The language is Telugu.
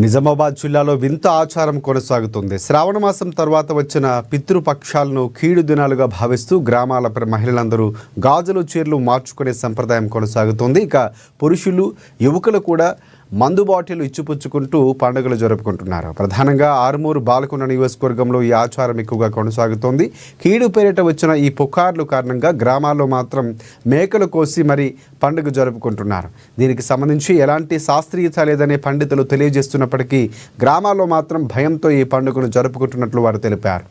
నిజామాబాద్ జిల్లాలో వింత ఆచారం కొనసాగుతుంది. శ్రావణ మాసం తర్వాత వచ్చిన పితృపక్షాలను కీడు దినాలుగా భావిస్తూ గ్రామాల మహిళలందరూ గాజులు చీరలు మార్చుకునే సంప్రదాయం కొనసాగుతుంది. ఇక పురుషులు యువకులు కూడా మందు బాటిల్ ఇచ్చిపుచ్చుకుంటూ పండుగలు జరుపుకుంటున్నారు. ప్రధానంగా ఆర్మూరు బాలకొండ నియోజకవర్గంలో ఈ ఆచారం ఎక్కువగా కొనసాగుతోంది. కీడు పేరిట వచ్చిన ఈ పుకార్లు కారణంగా గ్రామాల్లో మాత్రం మేకలు కోసి మరి పండుగ జరుపుకుంటున్నారు. దీనికి సంబంధించి ఎలాంటి శాస్త్రీయత లేదనే పండితులు తెలియజేస్తున్నప్పటికీ గ్రామాల్లో మాత్రం భయంతో ఈ పండుగను జరుపుకుంటున్నట్లు వారు తెలిపారు.